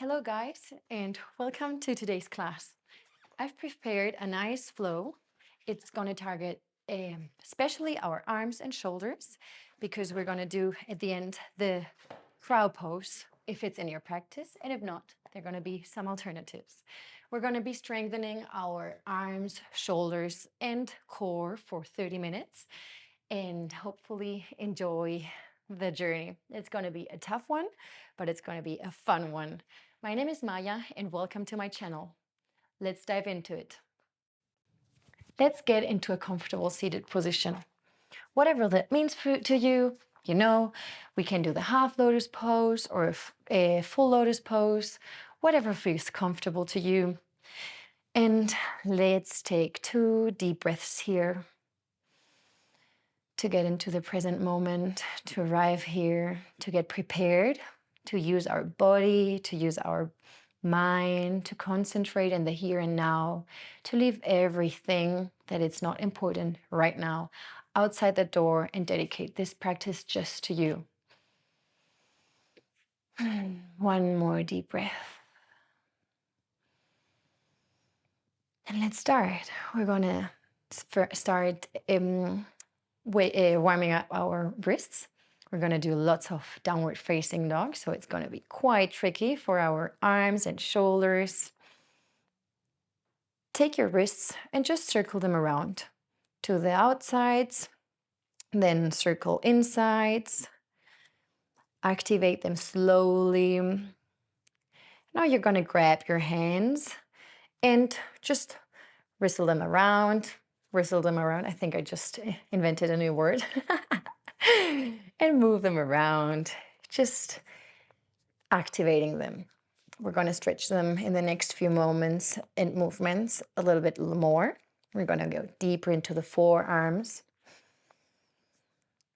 Hello guys, and welcome to today's class. I've prepared a nice flow. It's going to target especially our arms and shoulders because we're going to do at the end the crow pose if it's in your practice, and if not, there are going to be some alternatives. We're going to be strengthening our arms, shoulders, and core for 30 minutes and hopefully enjoy the journey. It's going to be a tough one, but it's going to be a fun one. My name is Maya and welcome to my channel. Let's dive into it. Let's get into a comfortable seated position. Whatever that means to you, we can do the half lotus pose or a full lotus pose, whatever feels comfortable to you. And let's take 2 deep breaths here to get into the present moment, to arrive here, to get prepared, to use our body, to use our mind, to concentrate in the here and now, to leave everything that it's not important right now outside the door and dedicate this practice just to you. One more deep breath. And let's start. We're gonna start warming up our wrists. We're going to do lots of downward facing dog, so it's going to be quite tricky for our arms and shoulders. Take your wrists and just circle them around to the outsides, then circle insides. Activate them slowly. Now you're going to grab your hands and just whistle them around. I think I just invented a new word. And move them around, just activating them. We're going to stretch them in the next few moments and movements a little bit more. We're going to go deeper into the forearms.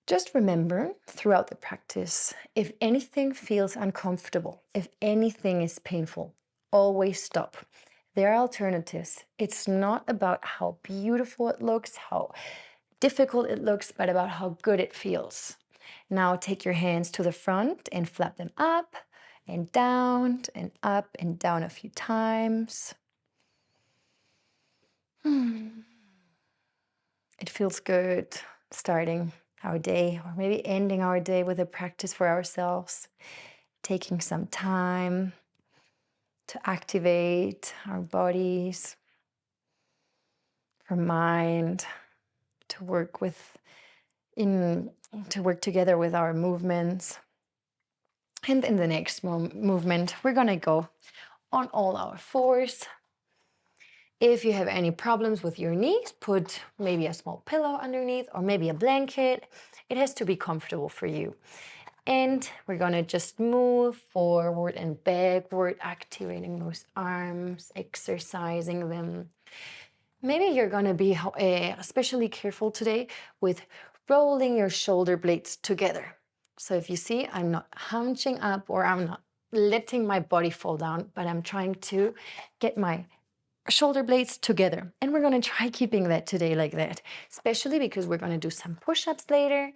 Just remember throughout the practice, if anything feels uncomfortable, if anything is painful, always stop. There are alternatives. It's not about how beautiful it looks, how difficult it looks, but about how good it feels. Now take your hands to the front and flap them up and down and up and down a few times. It feels good starting our day or maybe ending our day with a practice for ourselves, taking some time to activate our bodies, our mind, to work together with our movements. And in the next movement, we're going to go on all our fours. If you have any problems with your knees, put maybe a small pillow underneath or maybe a blanket. It has to be comfortable for you. And we're going to just move forward and backward, activating those arms, exercising them. Maybe you're going to be especially careful today with rolling your shoulder blades together. So if you see, I'm not hunching up or I'm not letting my body fall down, but I'm trying to get my shoulder blades together. And we're going to try keeping that today like that, especially because we're going to do some push-ups later.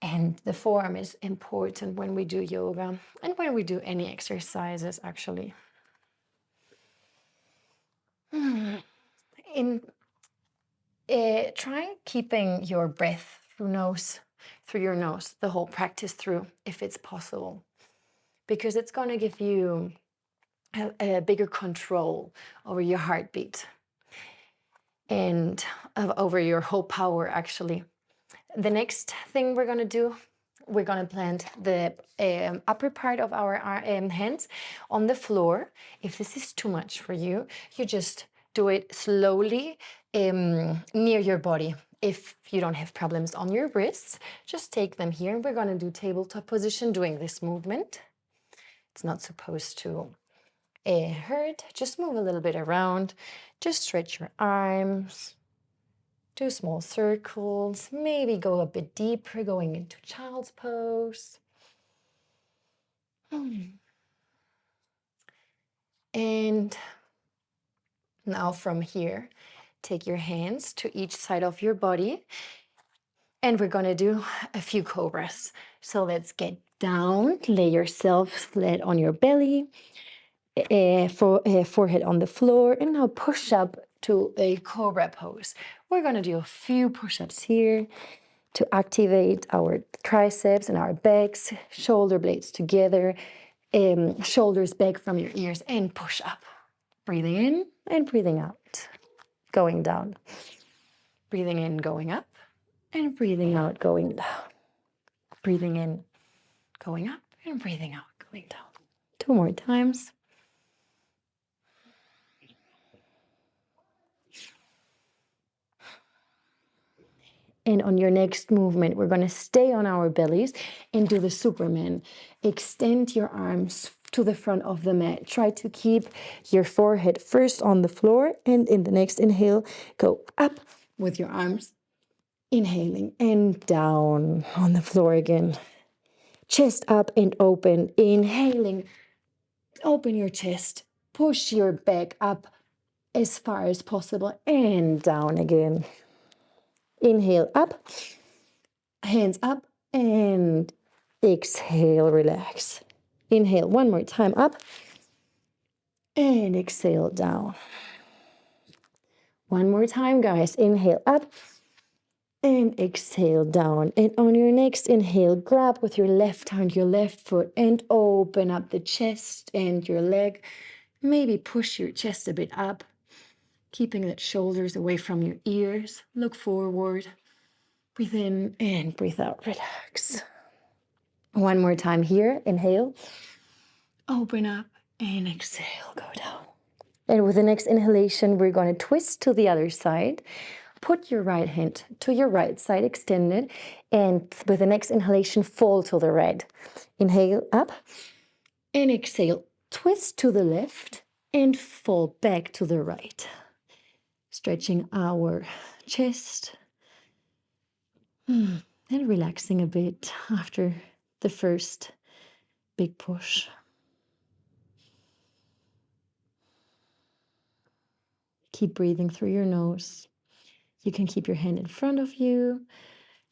And the forearm is important when we do yoga and when we do any exercises, actually. Try keeping your breath through your nose, the whole practice through, if it's possible, because it's going to give you a bigger control over your heartbeat and over your whole power, actually. The next thing we're going to do, we're going to plant the upper part of our hands on the floor. If this is too much for you, you just do it slowly near your body. If you don't have problems on your wrists, just take them here. We're going to do tabletop position doing this movement. It's not supposed to hurt. Just move a little bit around. Just stretch your arms. Do small circles. Maybe go a bit deeper, going into child's pose. And now from here, take your hands to each side of your body. And we're going to do a few cobras. So let's get down, lay yourself flat on your belly. forehead on the floor, and now push up to a cobra pose. We're going to do a few push-ups here to activate our triceps and our backs, shoulder blades together, shoulders back from your ears, and push up. Breathing in and breathing out, going down. Breathing in, going up, and breathing out, going down. Breathing in, going up, and breathing out, going down. 2 more times. And on your next movement, we're going to stay on our bellies and do the Superman. Extend your arms to the front of the mat. Try to keep your forehead first on the floor, and in the next inhale, go up with your arms, inhaling, and down on the floor again. Chest up and open, inhaling, open your chest, push your back up as far as possible, and down again. Inhale up, hands up, and exhale, relax. Inhale one more time up, and exhale down. One more time, guys. Inhale up, and exhale down. And on your next inhale, grab with your left hand, your left foot, and open up the chest and your leg. Maybe push your chest a bit up, keeping the shoulders away from your ears. Look forward. Breathe in and breathe out. Relax. One more time here. Inhale. Open up and exhale. Go down. And with the next inhalation, we're going to twist to the other side. Put your right hand to your right side extended. And with the next inhalation, fall to the right. Inhale up and exhale. Twist to the left and fall back to the right. Stretching our chest. And relaxing a bit after the first big push. Keep breathing through your nose. You can keep your hand in front of you.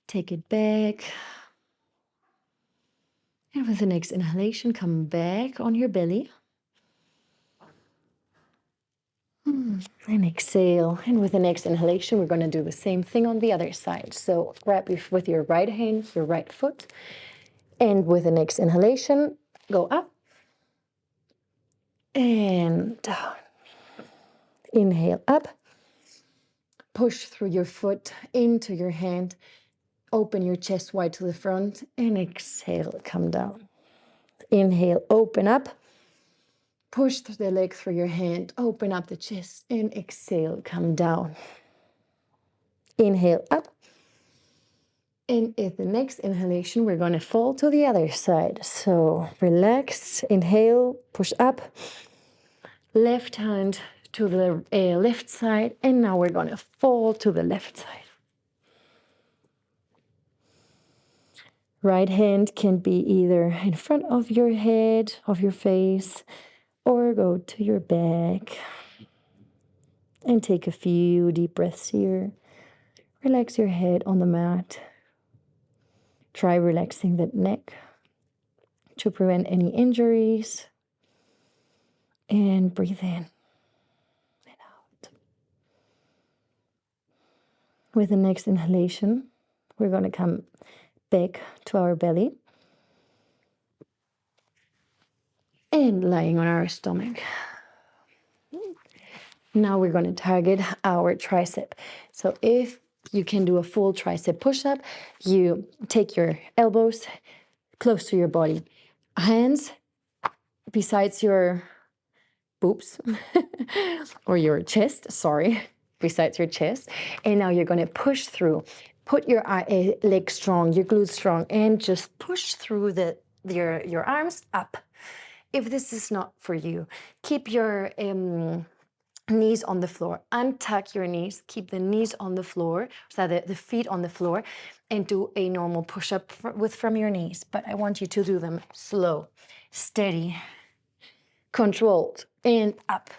Take it back. And with the next inhalation, come back on your belly. And exhale. And with the next inhalation, we're going to do the same thing on the other side. So grab with your right hand, your right foot. And with the next inhalation, go up and down. Inhale up. Push through your foot into your hand. Open your chest wide to the front. And exhale, come down. Inhale, open up. Push the leg through your hand. Open up the chest. And exhale, come down. Inhale up. And at the next inhalation, we're going to fall to the other side. So relax, inhale, push up. Left hand to the left side. And now we're going to fall to the left side. Right hand can be either in front of your head, of your face, or go to your back. And take a few deep breaths here. Relax your head on the mat. Try relaxing the neck to prevent any injuries. And breathe in and out. With the next inhalation, we're going to come back to our belly. And lying on our stomach. Now we're going to target our tricep. So if you can do a full tricep push-up, you take your elbows close to your body. Hands besides your boobs or your chest, besides your chest. And now you're going to push through. Put your leg strong, your glutes strong, and just push through your arms up. If this is not for you, keep your knees on the floor. Untuck your knees. Keep the knees on the floor, so the feet on the floor, and do a normal push-up from your knees. But I want you to do them slow, steady, controlled, and up.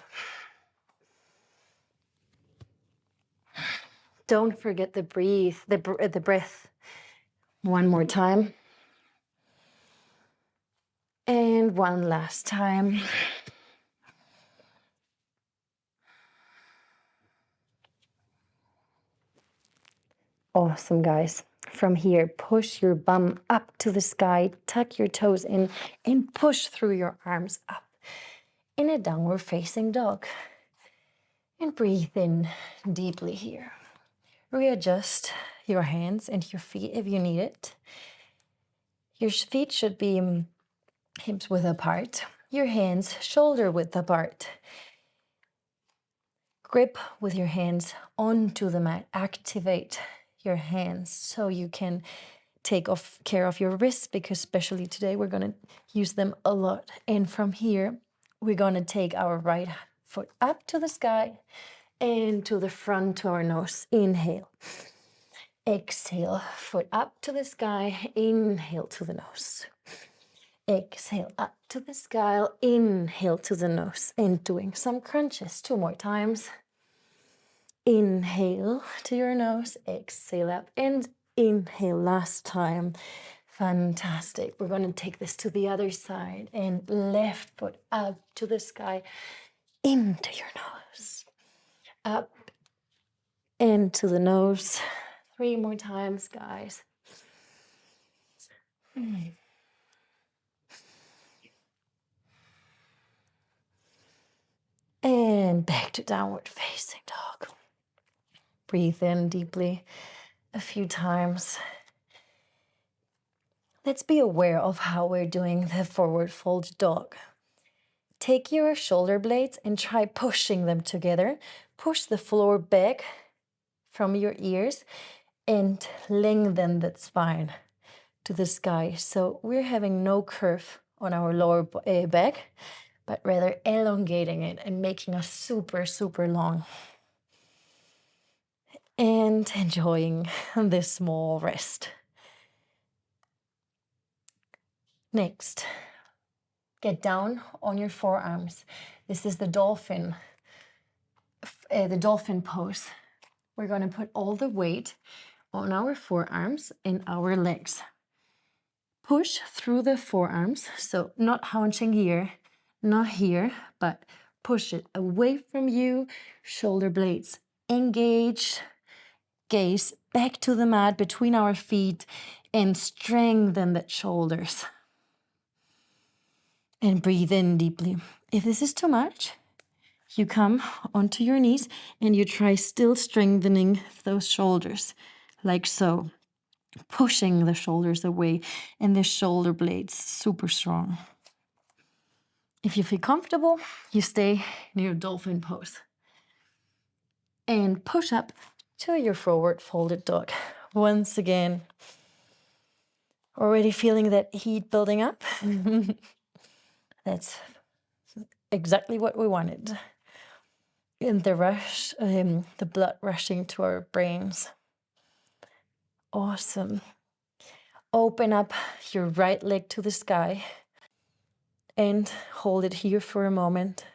Don't forget the breath. One more time. And one last time. Awesome, guys. From here, push your bum up to the sky, tuck your toes in, and push through your arms up in a downward facing dog. And breathe in deeply here. Readjust your hands and your feet if you need it. Your feet should be hips width apart. Your hands shoulder width apart. Grip with your hands onto the mat. Activate your hands so you can take care of your wrists, because especially today we're going to use them a lot. And from here, we're going to take our right foot up to the sky and to the front to our nose. Inhale. Exhale, foot up to the sky. Inhale to the nose. Exhale up to the sky. Inhale to the nose. And doing some crunches 2 more times. Inhale to your nose, exhale up, and inhale last time. Fantastic. We're going to take this to the other side, and left foot up to the sky, into your nose, up, into the nose. 3 more times, guys. And back to downward facing dog. Breathe in deeply a few times. Let's be aware of how we're doing the forward fold dog. Take your shoulder blades and try pushing them together. Push the floor back from your ears and lengthen that spine to the sky. So we're having no curve on our lower back, but rather elongating it and making us super, super long. And enjoying this small rest. Next, get down on your forearms. This is the dolphin pose. We're going to put all the weight on our forearms and our legs. Push through the forearms, so not hunching here, not here, but push it away from you, shoulder blades engaged, gaze back to the mat between our feet, and strengthen the shoulders. And breathe in deeply. If this is too much, you come onto your knees and you try still strengthening those shoulders, like so. Pushing the shoulders away and the shoulder blades super strong. If you feel comfortable, you stay in your dolphin pose. And push up to your forward folded dog. Once again, already feeling that heat building up? That's exactly what we wanted. In the rush, the blood rushing to our brains. Awesome. Open up your right leg to the sky and hold it here for a moment.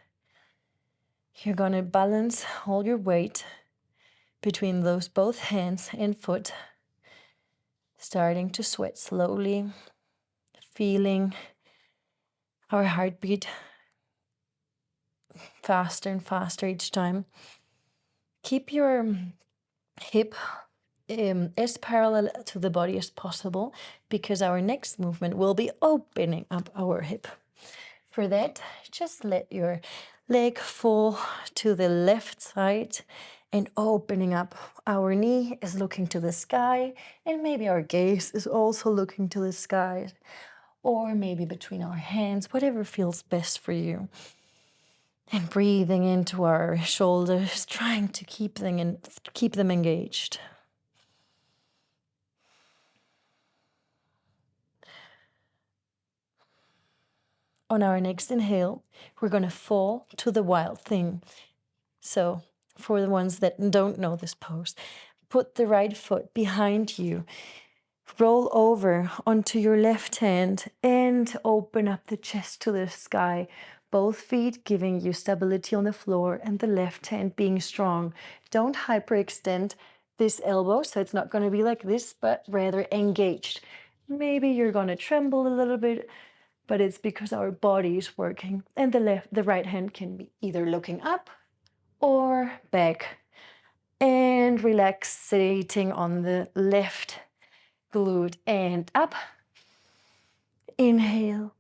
You're going to balance all your weight between those both hands and foot, starting to sweat slowly, feeling our heartbeat faster and faster each time. Keep your hip as parallel to the body as possible, because our next movement will be opening up our hip. For that, just let your leg fall to the left side and opening up. Our knee is looking to the sky, and maybe our gaze is also looking to the sky, or maybe between our hands, whatever feels best for you. And breathing into our shoulders, trying to keep them engaged. On our next inhale, we're going to fall to the wild thing. So for the ones that don't know this pose, put the right foot behind you, roll over onto your left hand, and open up the chest to the sky. Both feet giving you stability on the floor, and the left hand being strong. Don't hyperextend this elbow, so it's not going to be like this, but rather engaged. Maybe you're going to tremble a little bit, but it's because our body is working. And the right hand can be either looking up or back And relaxating on the left glute and up. Inhale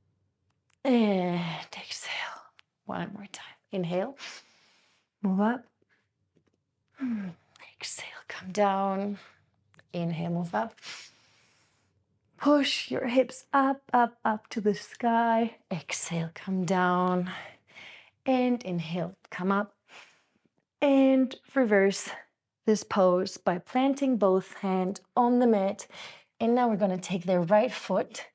and exhale. One more time. Inhale, move up. Exhale, come down. Inhale, move up. Push your hips up, up, up to the sky. Exhale, come down. And inhale, come up. And reverse this pose by planting both hands on the mat. And now we're going to take the right foot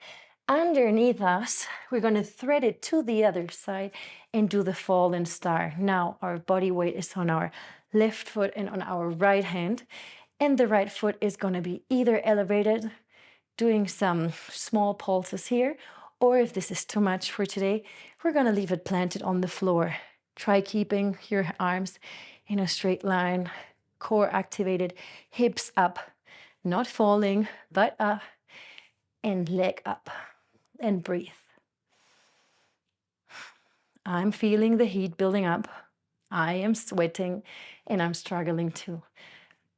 underneath us. We're going to thread it to the other side and do the fallen star. Now our body weight is on our left foot and on our right hand. And the right foot is going to be either elevated, doing some small pulses here, or if this is too much for today, we're going to leave it planted on the floor. Try keeping your arms in a straight line, core activated, hips up, not falling, but up, and leg up, and breathe. I'm feeling the heat building up. I am sweating, and I'm struggling too.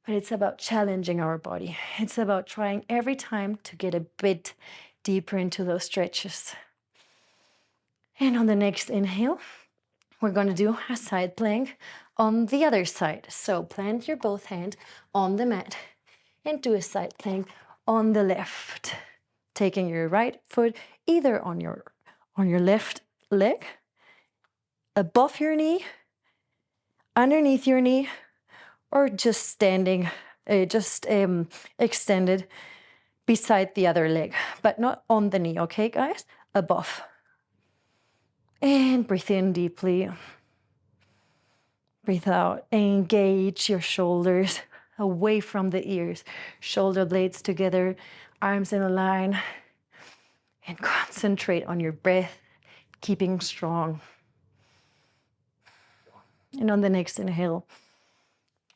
But it's about challenging our body. It's about trying every time to get a bit deeper into those stretches. And on the next inhale, we're going to do a side plank on the other side. So plant your both hands on the mat and do a side plank on the left. Taking your right foot either on your left leg, above your knee, underneath your knee, or just standing, extended beside the other leg, but not on the knee, okay, guys? Above. And breathe in deeply. Breathe out. Engage your shoulders away from the ears. Shoulder blades together, arms in a line. And concentrate on your breath, keeping strong. And on the next inhale,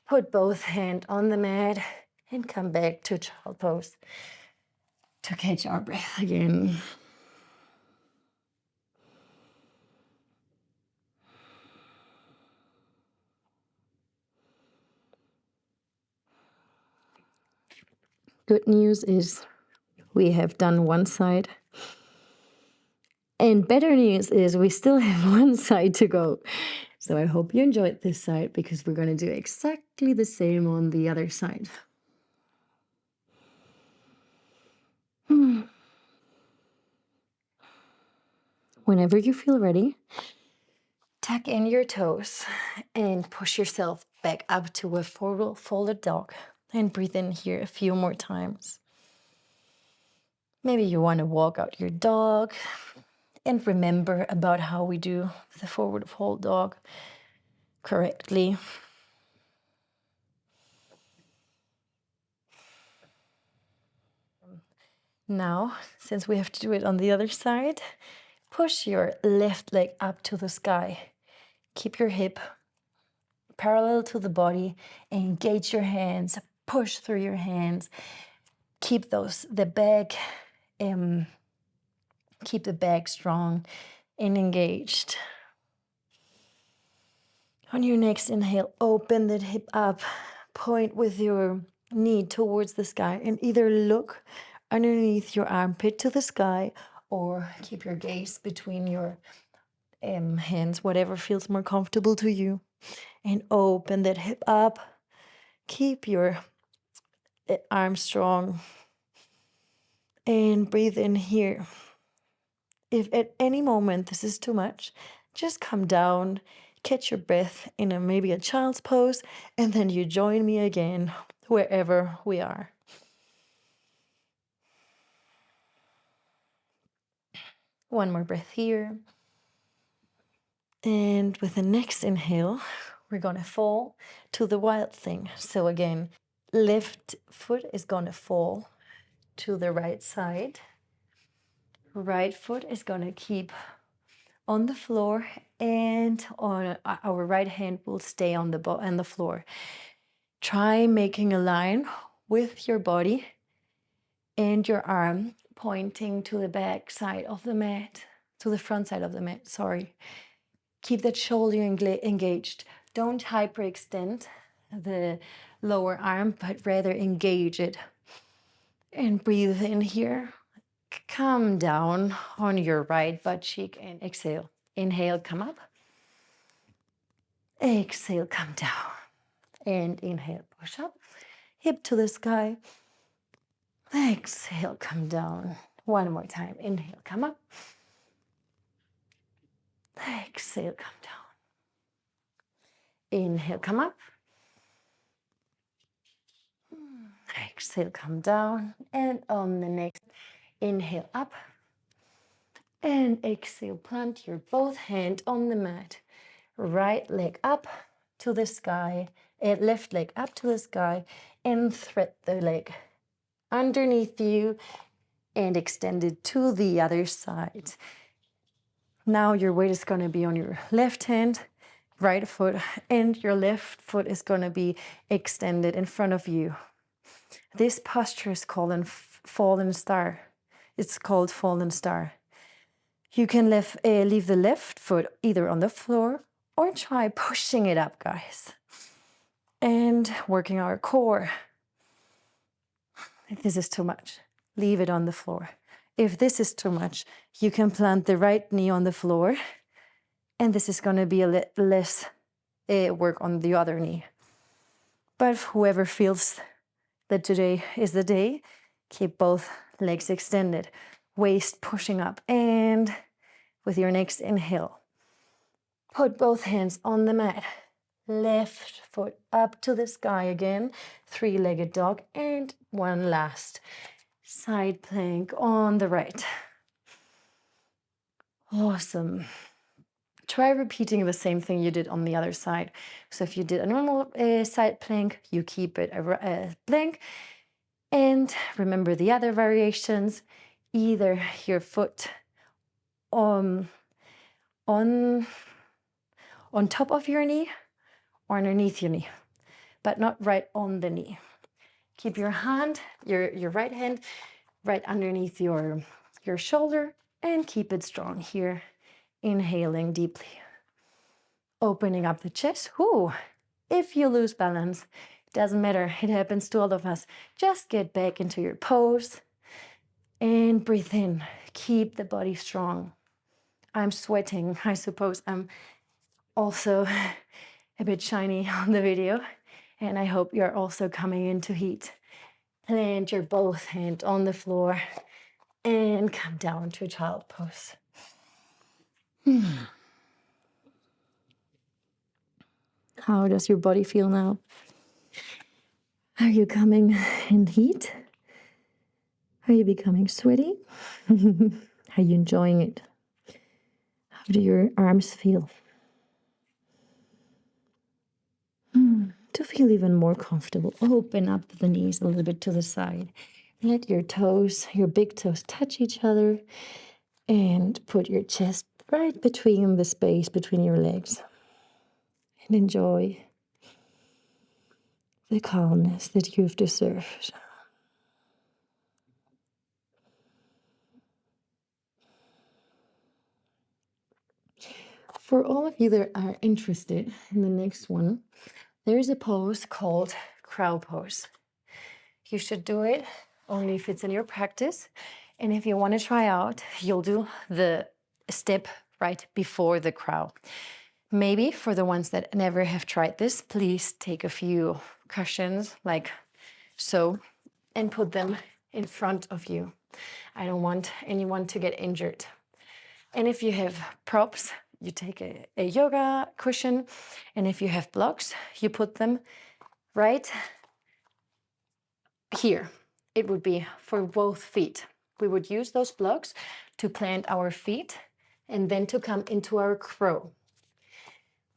put both hands on the mat and come back to child pose to catch our breath again. Good news is we have done one side. And better news is we still have one side to go. So I hope you enjoyed this side because we're going to do exactly the same on the other side. Whenever you feel ready, tuck in your toes and push yourself back up to a forward folded dog and breathe in here a few more times. Maybe you want to walk out your dog and remember about how we do the forward fold dog correctly. Now, since we have to do it on the other side, push your left leg up to the sky. Keep your hip parallel to the body. Engage your hands. Push through your hands. Keep the back strong and engaged. On your next inhale, open that hip up. Point with your knee towards the sky and either look underneath your armpit to the sky or keep your gaze between your hands, whatever feels more comfortable to you. And open that hip up. Keep your arm strong. And breathe in here. If at any moment this is too much, just come down, catch your breath in maybe a child's pose, and then you join me again wherever we are. One more breath here. And with the next inhale, we're going to fall to the wild thing. So again, left foot is going to fall to the right side. Right foot is going to keep on the floor, and on our right hand will stay on the floor. Try making a line with your body and your arm pointing to the back side of the mat, to the front side of the mat, sorry. Keep that shoulder engaged. Don't hyperextend the lower arm, but rather engage it. And breathe in here. Come down on your right butt cheek and exhale. Inhale, come up. Exhale, come down. And inhale, push up. Hip to the sky. Exhale, come down. One more time. Inhale, come up. Exhale, come down. Inhale, come up. Exhale, come down. And on the next, inhale up. And exhale, plant your both hands on the mat. Right leg up to the sky. Left leg up to the sky. And thread the leg underneath you and extend it to the other side. Now your weight is going to be on your left hand, right foot, and your left foot is going to be extended in front of you. This posture is called a fallen star. It's called fallen star. You can leave the left foot either on the floor or try pushing it up, guys. And working our core. If this is too much, leave it on the floor. If this is too much, you can plant the right knee on the floor. And this is going to be a little less work on the other knee. But whoever feels that today is the day, keep both legs extended, waist pushing up. And with your next inhale, put both hands on the mat. Left foot up to the sky again, three-legged dog, and one last side plank on the right. Awesome. Try repeating the same thing you did on the other side. So if you did a normal side plank, you keep it a plank. And remember the other variations, either your foot on top of your knee or underneath your knee, but not right on the knee. Keep your hand, your right hand, right underneath your shoulder, and keep it strong here. Inhaling deeply. Opening up the chest. Ooh, if you lose balance, doesn't matter. It happens to all of us. Just get back into your pose and breathe in. Keep the body strong. I'm sweating. I suppose I'm also a bit shiny on the video, and I hope you're also coming into heat. Plant your both hands on the floor and come down to child pose. How does your body feel now? Are you coming in heat? Are you becoming sweaty? Are you enjoying it? How do your arms feel? To feel even more comfortable, open up the knees a little bit to the side. Let your toes, your big toes, touch each other and put your chest right between the space between your legs. And enjoy the calmness that you've deserved. For all of you that are interested in the next one, there is a pose called crow pose. You should do it only if it's in your practice. And if you want to try out, you'll do the step right before the crow. Maybe for the ones that never have tried this, please take a few cushions like so and put them in front of you. I don't want anyone to get injured. And if you have props, you take a yoga cushion. And if you have blocks, you put them right here. It would be for both feet. We would use those blocks to plant our feet and then to come into our crow.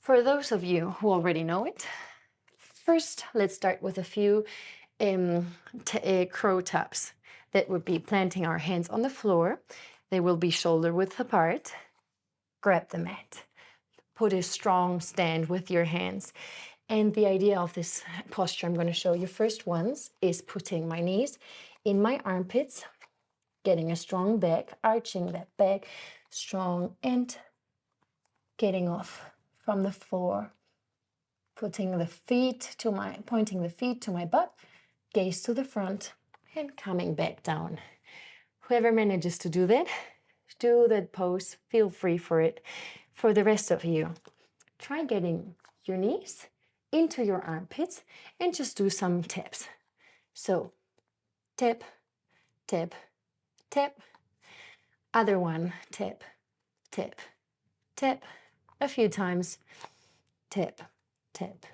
For those of you who already know it, first let's start with a few crow taps. That would be planting our hands on the floor. They will be shoulder width apart. Grab the mat. Put a strong stand with your hands. And the idea of this posture I'm going to show you first once is putting my knees in my armpits, getting a strong back, arching that back, strong, and getting off from the floor. pointing the feet to my butt, gaze to the front, and coming back down. Whoever manages to do that pose, feel free for it. For the rest of you, try getting your knees into your armpits and just do some taps. So tap, tap, tap. Other one, tap, tap, tap. A few times, tap, tap,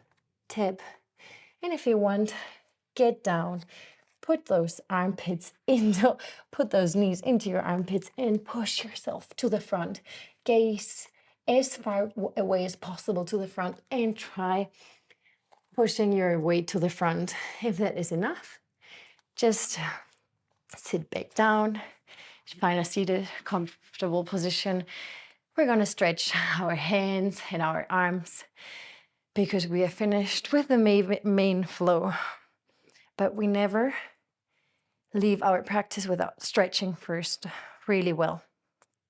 tap. And if you want, get down, put those knees into your armpits and push yourself to the front. Gaze as far away as possible to the front and try pushing your weight to the front. If that is enough, just sit back down, find a seated, comfortable position. We're going to stretch our hands and our arms because we have finished with the main flow. But we never leave our practice without stretching first really well.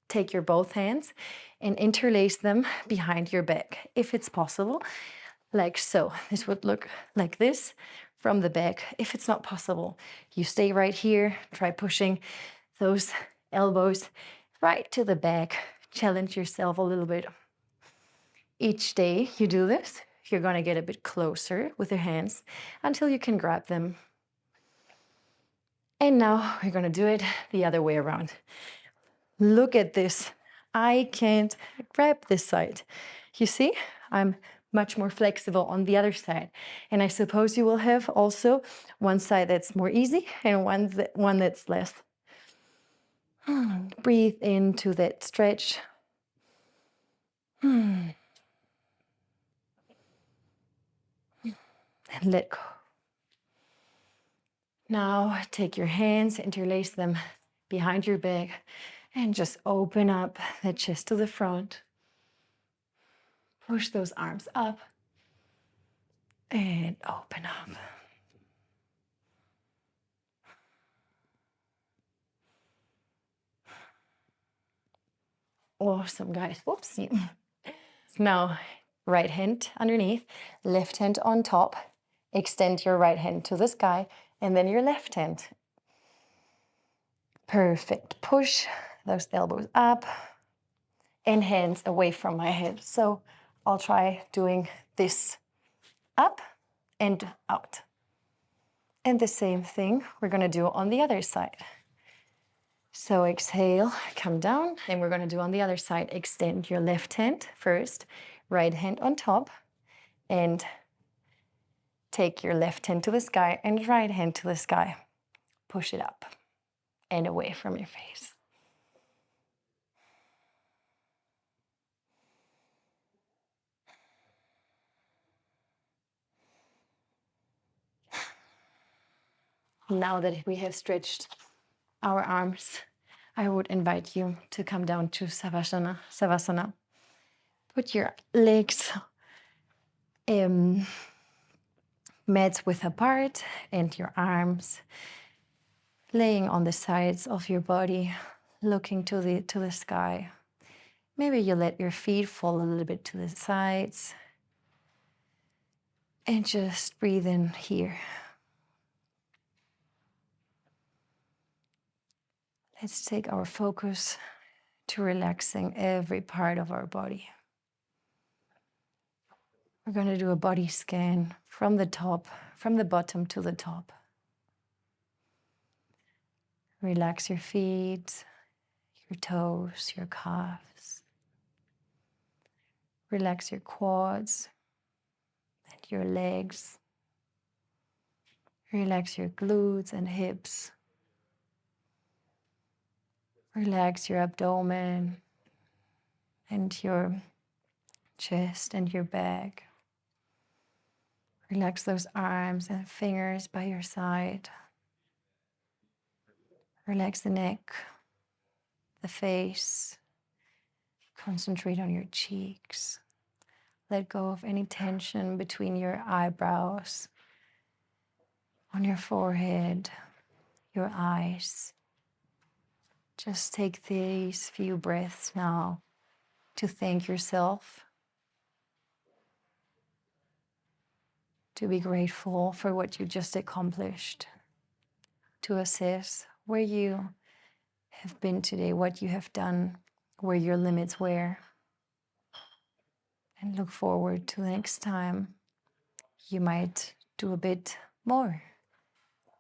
Take your both hands and interlace them behind your back, if it's possible, like so. This would look like this from the back. If it's not possible, you stay right here. Try pushing those elbows right to the back. Challenge yourself a little bit. Each day you do this, you're going to get a bit closer with your hands until you can grab them. And now we're going to do it the other way around. Look at this. I can't grab this side. You see, I'm much more flexible on the other side. And I suppose you will have also one side that's more easy and one that's less. Breathe into that stretch. And let go. Now take your hands, interlace them behind your back, and just open up the chest to the front. Push those arms up and open up. Awesome, guys. Whoopsie. Now, right hand underneath, left hand on top. Extend your right hand to the sky, and then your left hand. Perfect. Push those elbows up and hands away from my head. So I'll try doing this up and out. And the same thing we're going to do on the other side. So exhale, come down, and we're going to do on the other side. Extend your left hand first, right hand on top, and take your left hand to the sky and right hand to the sky. Push it up and away from your face. Now that we have stretched our arms, I would invite you to come down to Savasana. Put your legs mat width apart and your arms laying on the sides of your body, looking to the sky. Maybe you let your feet fall a little bit to the sides and just breathe in here. Let's take our focus to relaxing every part of our body. We're going to do a body scan from the bottom to the top. Relax your feet, your toes, your calves. Relax your quads and your legs. Relax your glutes and hips. Relax your abdomen and your chest and your back. Relax those arms and fingers by your side. Relax the neck, the face. Concentrate on your cheeks. Let go of any tension between your eyebrows, on your forehead, your eyes. Just take these few breaths now to thank yourself to be grateful for what you just accomplished, to assess where you have been today, what you have done, where your limits were, and look forward to the next time you might do a bit more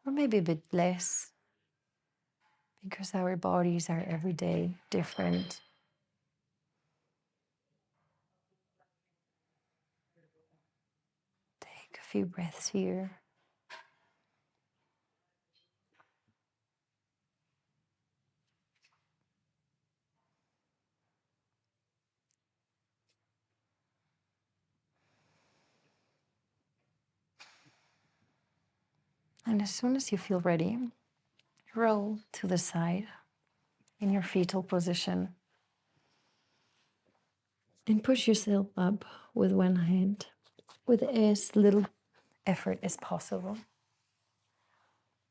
or maybe a bit less, because our bodies are every day different. Take a few breaths here. And as soon as you feel ready, roll to the side in your fetal position and push yourself up with one hand with as little effort as possible.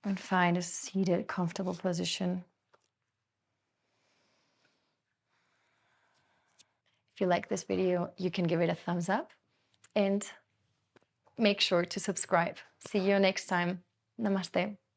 And find a seated, comfortable position. If you like this video, you can give it a thumbs up and make sure to subscribe. See you next time. Namaste.